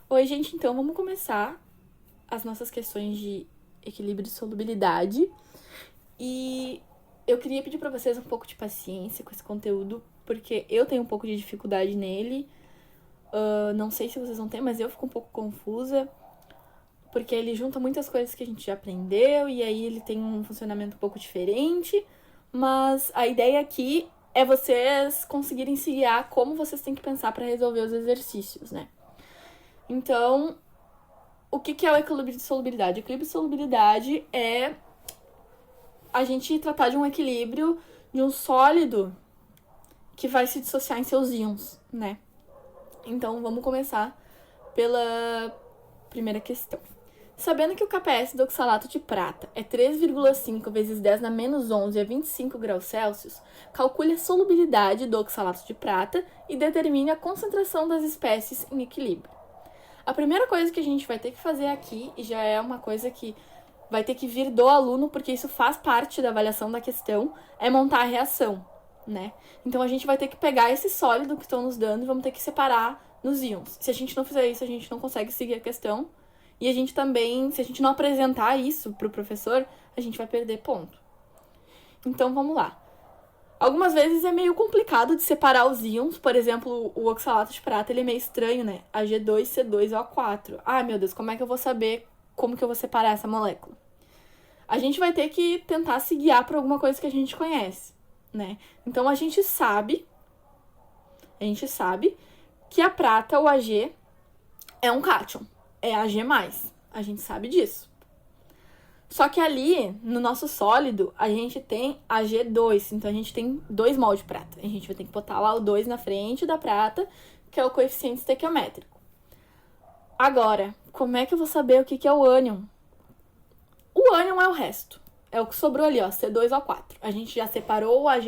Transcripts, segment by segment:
Oi, gente, então vamos começar as nossas questões de equilíbrio e solubilidade. E eu queria pedir para vocês um pouco de paciência com esse conteúdo, porque eu tenho um pouco de dificuldade nele. Não sei se vocês vão ter, mas eu fico um pouco confusa, porque ele junta muitas coisas que a gente já aprendeu e aí ele tem um funcionamento um pouco diferente. Mas a ideia aqui é vocês conseguirem se guiar como vocês têm que pensar para resolver os exercícios, né? Então, o que é o equilíbrio de solubilidade? O equilíbrio de solubilidade é a gente tratar de um equilíbrio de um sólido que vai se dissociar em seus íons, né? Então, vamos começar pela primeira questão. Sabendo que o KPS do oxalato de prata é 3,5 vezes 10 na menos 11 a 25 graus Celsius, calcule a solubilidade do oxalato de prata e determine a concentração das espécies em equilíbrio. A primeira coisa que a gente vai ter que fazer aqui, e já é uma coisa que vai ter que vir do aluno, porque isso faz parte da avaliação da questão, é montar a reação, né? Então a gente vai ter que pegar esse sólido que estão nos dando e vamos ter que separar nos íons. Se a gente não fizer isso, a gente não consegue seguir a questão. E a gente também, se a gente não apresentar isso pro professor, a gente vai perder ponto. Então vamos lá. Algumas vezes é meio complicado de separar os íons, por exemplo, o oxalato de prata, ele é meio estranho, né? Ag2C2O4. Ai, meu Deus, como é que eu vou saber como que eu vou separar essa molécula? A gente vai ter que tentar se guiar por alguma coisa que a gente conhece, né? Então a gente sabe que a prata, o Ag, é um cátion, é Ag+. A gente sabe disso. Só que ali, no nosso sólido, a gente tem Ag2, então a gente tem 2 mol de prata. A gente vai ter que botar lá o 2 na frente da prata, que é o coeficiente estequiométrico. Agora, como é que eu vou saber o que é o ânion? O ânion é o resto. É o que sobrou ali, ó, C2O4. A gente já separou o Ag+,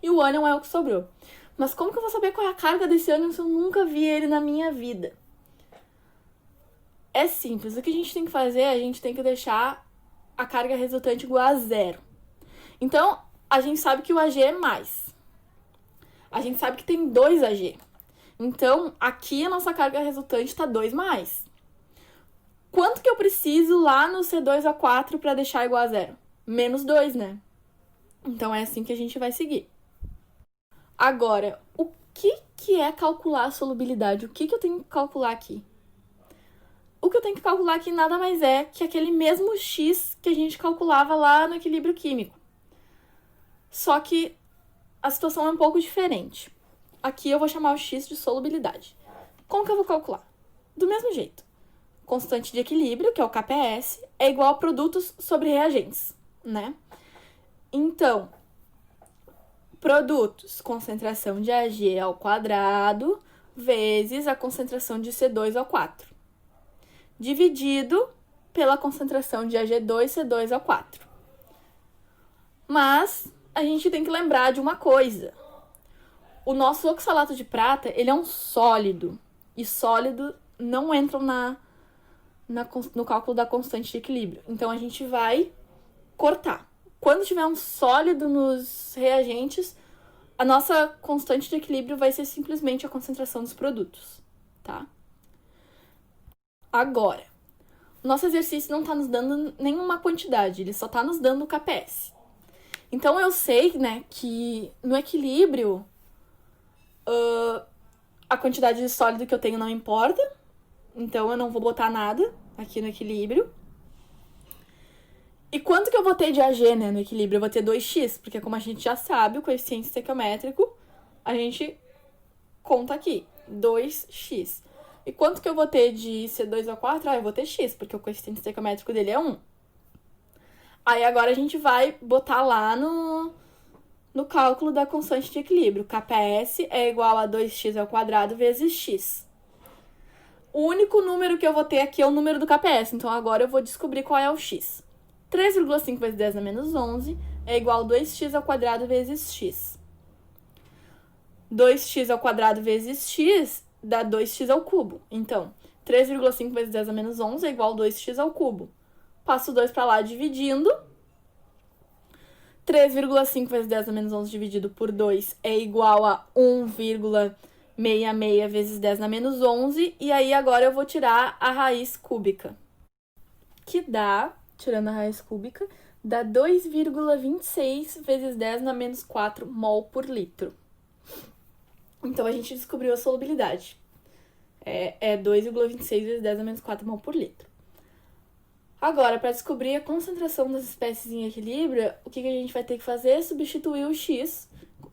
e o ânion é o que sobrou. Mas como que eu vou saber qual é a carga desse ânion se eu nunca vi ele na minha vida? É simples. O que a gente tem que fazer é a gente tem que deixar a carga resultante igual a 0. Então, a gente sabe que o Ag é mais. A gente sabe que tem 2 Ag. Então, aqui a nossa carga resultante está 2 mais. Quanto que eu preciso lá no C2A4 para deixar igual a 0? Menos 2, né? Então, é assim que a gente vai seguir. Agora, o que é calcular a solubilidade? O que eu tenho que calcular aqui? O que eu tenho que calcular aqui nada mais é que aquele mesmo X que a gente calculava lá no equilíbrio químico. Só que a situação é um pouco diferente. Aqui eu vou chamar o X de solubilidade. Como que eu vou calcular? Do mesmo jeito. Constante de equilíbrio, que é o KPS, é igual a produtos sobre reagentes, né? Então, produtos, concentração de Ag ao quadrado, vezes a concentração de C2O4, dividido pela concentração de Ag2C2O4. Mas a gente tem que lembrar de uma coisa. O nosso oxalato de prata, ele é um sólido. E sólido não entram no cálculo da constante de equilíbrio. Então, a gente vai cortar. Quando tiver um sólido nos reagentes, a nossa constante de equilíbrio vai ser simplesmente a concentração dos produtos, tá? Agora, o nosso exercício não está nos dando nenhuma quantidade, ele só está nos dando o KPS. Então, eu sei, né, que no equilíbrio, a quantidade de sólido que eu tenho não importa. Então, eu não vou botar nada aqui no equilíbrio. E quanto que eu vou ter de Ag, né, no equilíbrio? Eu vou ter 2x, porque como a gente já sabe, o coeficiente estequiométrico, a gente conta aqui, 2x. E quanto que eu vou ter de C2O4? Eu vou ter x, porque o coeficiente estequiométrico dele é 1. Aí agora a gente vai botar lá no cálculo da constante de equilíbrio. KPS é igual a 2x² vezes x. O único número que eu vou ter aqui é o número do KPS, então agora eu vou descobrir qual é o x. 3,5 vezes 10 na menos 11 é igual a 2x² vezes x. 2x² vezes x dá 2x ao cubo. Então, 3,5 vezes 10 na menos 11 é igual a 2x ao cubo. Passo 2 para lá dividindo. 3,5 vezes 10 na menos 11 dividido por 2 é igual a 1,25 66 vezes 10 na menos 11. E aí agora eu vou tirar a raiz cúbica. Que dá, tirando a raiz cúbica, dá 2,26 vezes 10 na menos 4 mol por litro. Então a gente descobriu a solubilidade. É 2,26 vezes 10 na menos 4 mol por litro. Agora, para descobrir a concentração das espécies em equilíbrio, o que a gente vai ter que fazer é substituir o x,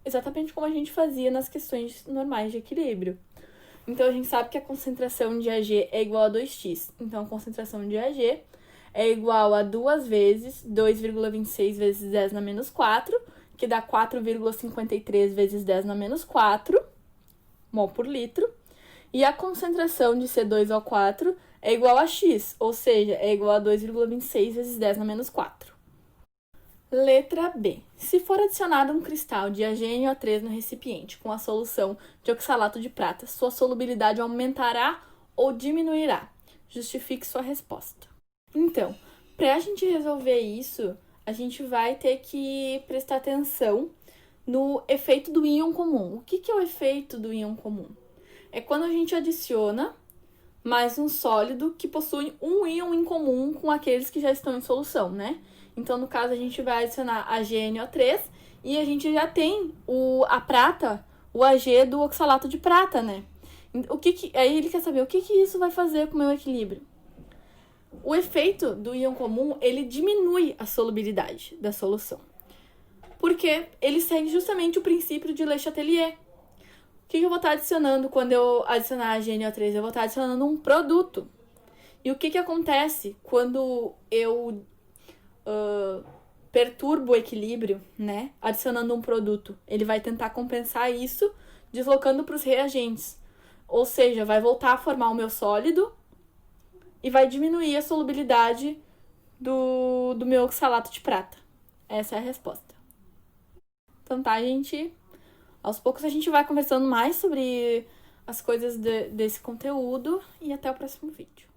exatamente como a gente fazia nas questões normais de equilíbrio. Então, a gente sabe que a concentração de Ag é igual a 2x. Então, a concentração de Ag é igual a 2 vezes 2,26 vezes 10 na menos 4, que dá 4,53 vezes 10 na menos 4 mol por litro. E a concentração de C2O4 é igual a x, ou seja, é igual a 2,26 vezes 10 na menos 4. Letra B. Se for adicionado um cristal de AgNO3 no recipiente com a solução de oxalato de prata, sua solubilidade aumentará ou diminuirá? Justifique sua resposta. Então, para a gente resolver isso, a gente vai ter que prestar atenção no efeito do íon comum. O que é o efeito do íon comum? É quando a gente adiciona mais um sólido que possui um íon em comum com aqueles que já estão em solução, né? Então, no caso, a gente vai adicionar AgNO3 e a gente já tem a prata, o Ag do oxalato de prata, né? Aí ele quer saber o que isso vai fazer com o meu equilíbrio. O efeito do íon comum, ele diminui a solubilidade da solução. Porque ele segue justamente o princípio de Le Chatelier. O que eu vou estar adicionando quando eu adicionar a AgNO3? Eu vou estar adicionando um produto. E o que acontece quando eu perturbo o equilíbrio, né? Adicionando um produto? Ele vai tentar compensar isso deslocando para os reagentes. Ou seja, vai voltar a formar o meu sólido e vai diminuir a solubilidade do meu oxalato de prata. Essa é a resposta. Então tá, gente. Aos poucos a gente vai conversando mais sobre as coisas desse conteúdo e até o próximo vídeo.